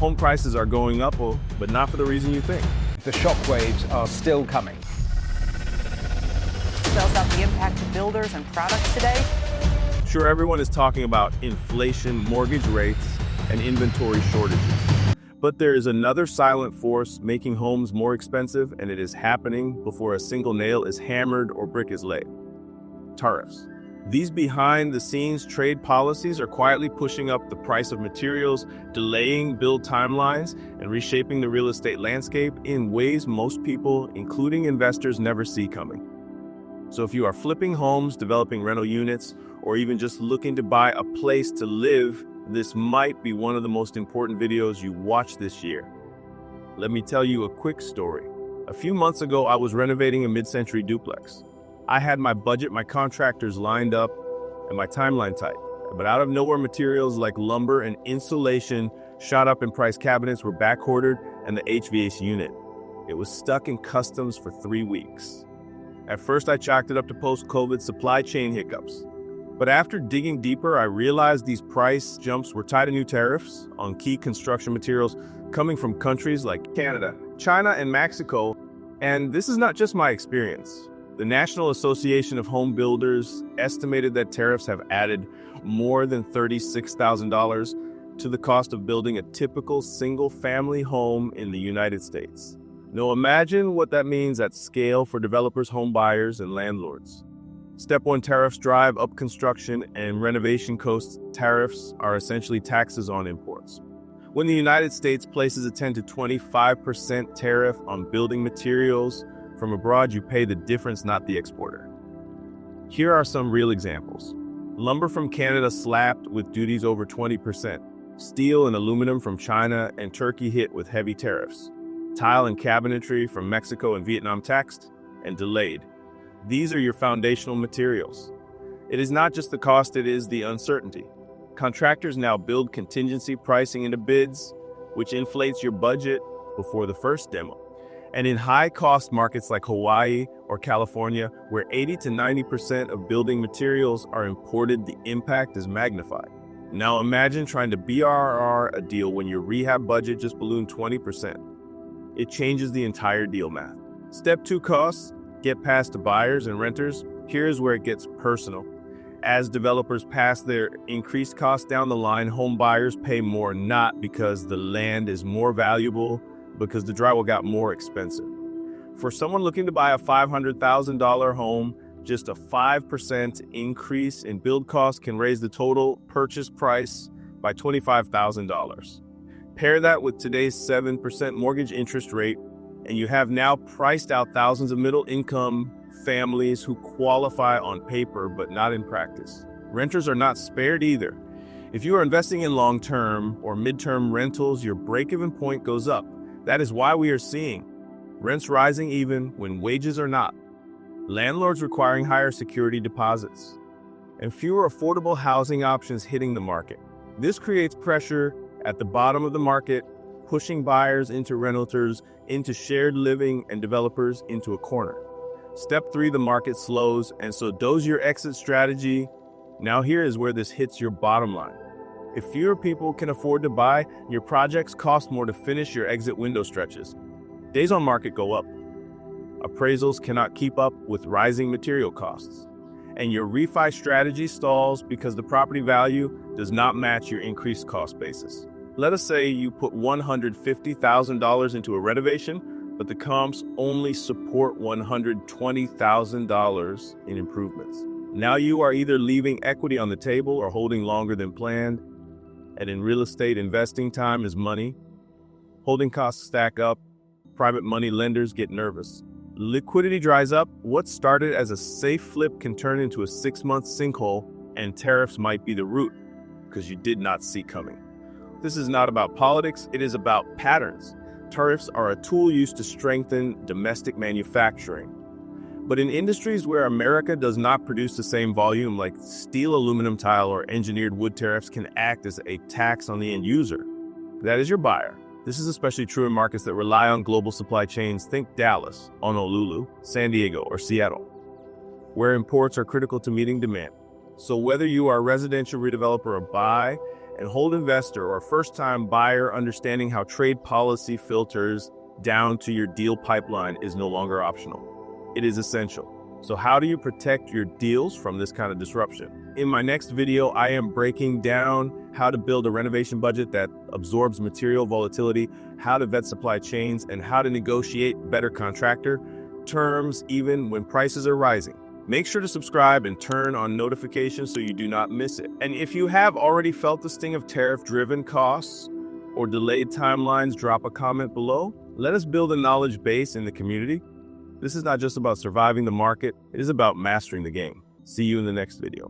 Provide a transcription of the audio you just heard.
Home prices are going up, but not for the reason you think. The shockwaves are still coming. Spells out the impact to builders and products today. Sure, everyone is talking about inflation, mortgage rates, and inventory shortages. But there is another silent force making homes more expensive, and it is happening before a single nail is hammered or brick is laid. Tariffs. These behind-the-scenes trade policies are quietly pushing up the price of materials, delaying build timelines, and reshaping the real estate landscape in ways most people, including investors, never see coming. So if you are flipping homes, developing rental units, or even just looking to buy a place to live, this might be one of the most important videos you watch this year. Let me tell you a quick story. A few months ago, I was renovating a mid-century duplex. I had my budget, my contractors lined up, and my timeline tight. But out of nowhere, materials like lumber and insulation shot up in price. Cabinets were back-ordered, and the HVAC unit, it was stuck in customs for 3 weeks. At first, I chalked it up to post-COVID supply chain hiccups. But after digging deeper, I realized these price jumps were tied to new tariffs on key construction materials coming from countries like Canada, China, and Mexico. And this is not just my experience. The National Association of Home Builders estimated that tariffs have added more than $36,000 to the cost of building a typical single-family home in the United States. Now imagine what that means at scale for developers, home buyers, and landlords. Step 1, tariffs drive up construction and renovation costs. Tariffs are essentially taxes on imports. When the United States places a 10 to 25% tariff on building materials from abroad, you pay the difference, not the exporter. Here are some real examples. Lumber from Canada slapped with duties over 20%. Steel and aluminum from China and Turkey hit with heavy tariffs. Tile and cabinetry from Mexico and Vietnam taxed and delayed. These are your foundational materials. It is not just the cost, it is the uncertainty. Contractors now build contingency pricing into bids, which inflates your budget before the first demo. And in high-cost markets like Hawaii or California, where 80 to 90% of building materials are imported, the impact is magnified. Now imagine trying to BRR a deal when your rehab budget just ballooned 20%. It changes the entire deal math. Step 2, costs. Get past to buyers and renters. Here's where it gets personal. As developers pass their increased costs down the line, home buyers pay more, not because the land is more valuable, because the drywall got more expensive. For someone looking to buy a $500,000 home, just a 5% increase in build costs can raise the total purchase price by $25,000. Pair that with today's 7% mortgage interest rate, and you have now priced out thousands of middle-income families who qualify on paper but not in practice. Renters are not spared either. If you are investing in long-term or mid-term rentals, your break-even point goes up. That is why we are seeing rents rising even when wages are not. Landlords requiring higher security deposits, and fewer affordable housing options hitting the market. This creates pressure at the bottom of the market, pushing buyers into rentals, into shared living, and developers into a corner. Step 3, the market slows, and so does your exit strategy. Now here is where this hits your bottom line. If fewer people can afford to buy, your projects cost more to finish, your exit window stretches. Days on market go up. Appraisals cannot keep up with rising material costs. And your refi strategy stalls because the property value does not match your increased cost basis. Let us say you put $150,000 into a renovation, but the comps only support $120,000 in improvements. Now you are either leaving equity on the table or holding longer than planned. And in real estate, investing time is money. Holding costs stack up. Private money lenders get nervous. Liquidity dries up. What started as a safe flip can turn into a 6-month sinkhole, and tariffs might be the root because you did not see coming. This is not about politics, it is about patterns. Tariffs are a tool used to strengthen domestic manufacturing. But in industries where America does not produce the same volume, like steel, aluminum, tile, or engineered wood, tariffs can act as a tax on the end user. That is your buyer. This is especially true in markets that rely on global supply chains. Think Dallas, Honolulu, San Diego, or Seattle, where imports are critical to meeting demand. So whether you are a residential redeveloper or buy and hold investor or first-time buyer understanding how trade policy filters down to your deal pipeline is no longer optional. It is essential. So how do you protect your deals from this kind of disruption? In my next video, I am breaking down how to build a renovation budget that absorbs material volatility, how to vet supply chains, and how to negotiate better contractor terms even when prices are rising. Make sure to subscribe and turn on notifications so you do not miss it. And if you have already felt the sting of tariff-driven costs or delayed timelines, drop a comment below. Let us build a knowledge base in the community. This is not just about surviving the market, it is about mastering the game. See you in the next video.